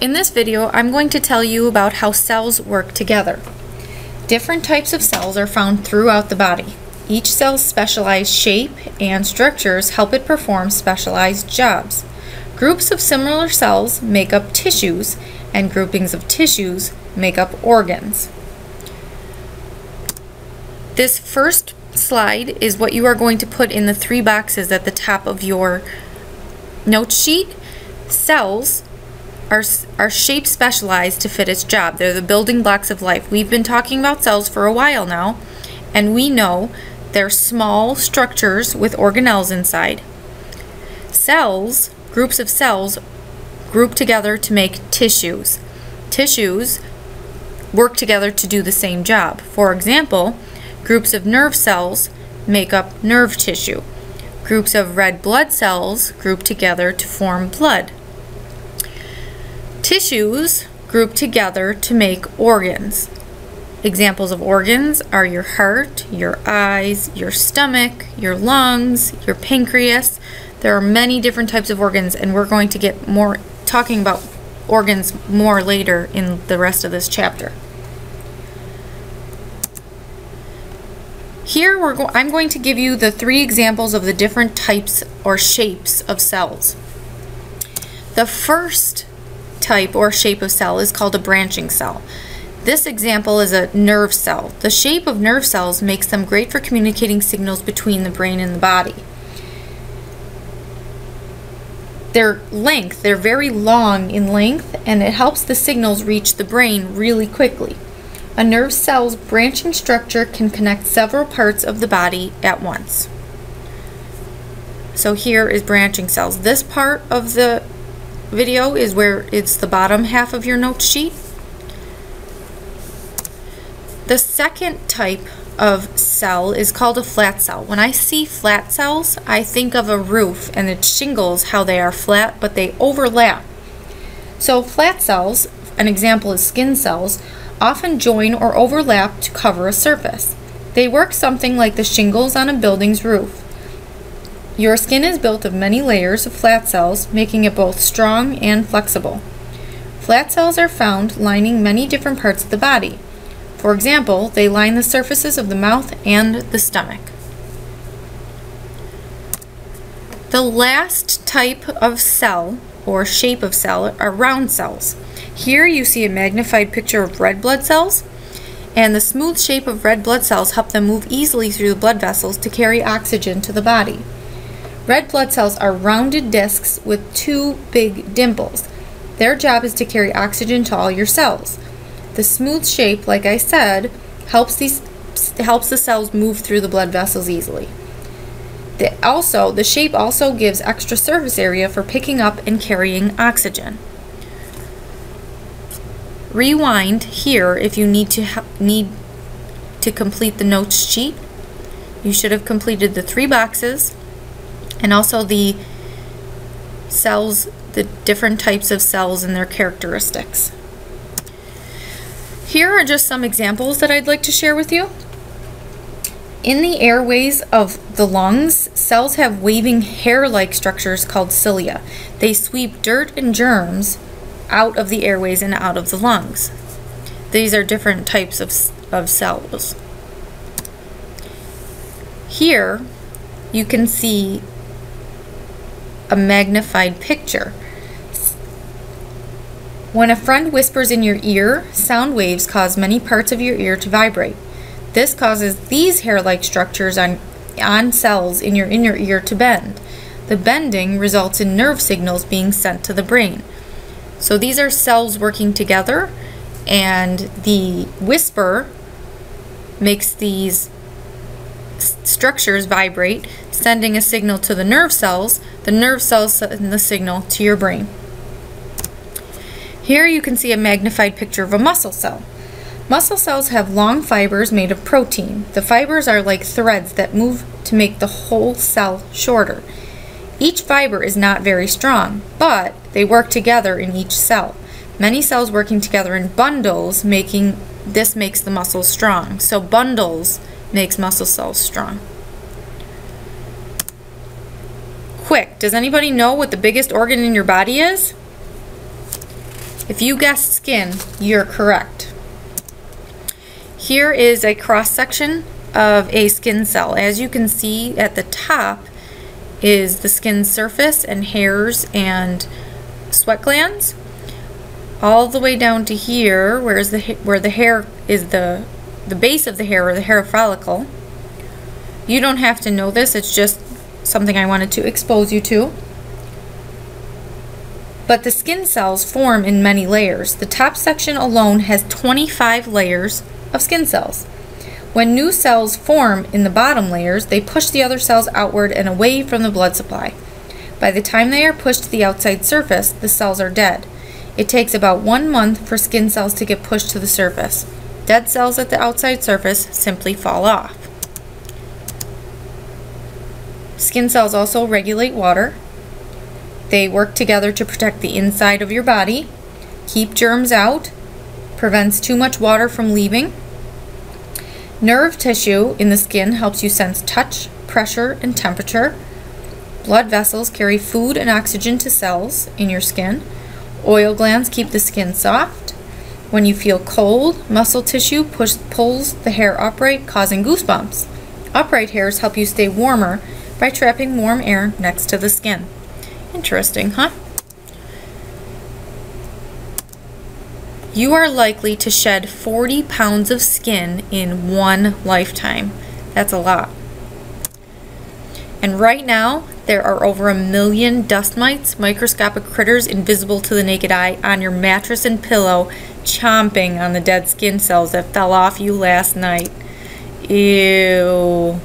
In this video, I'm going to tell you about how cells work together. Different types of cells are found throughout the body. Each cell's specialized shape and structures help it perform specialized jobs. Groups of similar cells make up tissues, and groupings of tissues make up organs. This first slide is what you are going to put in the 3 boxes at the top of your note sheet. Cells are shape specialized to fit its job. They're the building blocks of life. We've been talking about cells for a while now, and we know they're small structures with organelles inside. Cells, groups of cells, group together to make tissues. Tissues work together to do the same job. For example, groups of nerve cells make up nerve tissue. Groups of red blood cells group together to form blood. Tissues group together to make organs. Examples of organs are your heart, your eyes, your stomach, your lungs, your pancreas. There are many different types of organs, and we're going to get more talking about organs more later in the rest of this chapter. Here I'm going to give you the 3 examples of the different types or shapes of cells. The first type or shape of cell is called a branching cell. This example is a nerve cell. The shape of nerve cells makes them great for communicating signals between the brain and the body. Their length, they're very long in length, and it helps the signals reach the brain really quickly. A nerve cell's branching structure can connect several parts of the body at once. So here is branching cells. This part of the video is where it's the bottom half of your note sheet. The second type of cell is called a flat cell. When I see flat cells, I think of a roof and its shingles, how they are flat but they overlap. So flat cells, an example is skin cells, often join or overlap to cover a surface. They work something like the shingles on a building's roof. Your skin is built of many layers of flat cells, making it both strong and flexible. Flat cells are found lining many different parts of the body. For example, they line the surfaces of the mouth and the stomach. The last type of cell or shape of cell are round cells. Here you see a magnified picture of red blood cells, and the smooth shape of red blood cells help them move easily through the blood vessels to carry oxygen to the body. Red blood cells are rounded discs with 2 big dimples. Their job is to carry oxygen to all your cells. The smooth shape, like I said, helps the cells move through the blood vessels easily. The shape also gives extra surface area for picking up and carrying oxygen. Rewind here if you need to complete the notes sheet. You should have completed the 3 boxes and also the cells, the different types of cells and their characteristics. Here are just some examples that I'd like to share with you. In the airways of the lungs, cells have waving hair-like structures called cilia. They sweep dirt and germs out of the airways and out of the lungs. These are different types of cells. Here you can see a magnified picture. When a friend whispers in your ear, sound waves cause many parts of your ear to vibrate. This causes these hair-like structures on cells in your inner ear to bend. The bending results in nerve signals being sent to the brain. So these are cells working together, and the whisper makes these structures vibrate, sending a signal to the nerve cells. The nerve cells send the signal to your brain. Here you can see a magnified picture of a muscle cell. Muscle cells have long fibers made of protein. The fibers are like threads that move to make the whole cell shorter. Each fiber is not very strong, but they work together in each cell. Many cells working together in bundles makes the muscles strong. So bundles makes muscle cells strong. Quick, does anybody know what the biggest organ in your body is? If you guessed skin, you're correct. Here is a cross section of a skin cell. As you can see, at the top is the skin surface and hairs and sweat glands. All the way down to here, where the hair is the base of the hair, or the hair follicle. You don't have to know this, it's just something I wanted to expose you to. But the skin cells form in many layers. The top section alone has 25 layers of skin cells. When new cells form in the bottom layers, they push the other cells outward and away from the blood supply. By the time they are pushed to the outside surface, the cells are dead. It takes about 1 month for skin cells to get pushed to the surface. Dead cells at the outside surface simply fall off. Skin cells also regulate water. They work together to protect the inside of your body, keep germs out, prevents too much water from leaving. Nerve tissue in the skin helps you sense touch, pressure, and temperature. Blood vessels carry food and oxygen to cells in your skin. Oil glands keep the skin soft. When you feel cold, muscle tissue pulls the hair upright, causing goosebumps. Upright hairs help you stay warmer by trapping warm air next to the skin. Interesting, huh? You are likely to shed 40 pounds of skin in one lifetime. That's a lot. And right now, there are over 1 million dust mites, microscopic critters invisible to the naked eye, on your mattress and pillow, chomping on the dead skin cells that fell off you last night. Ew.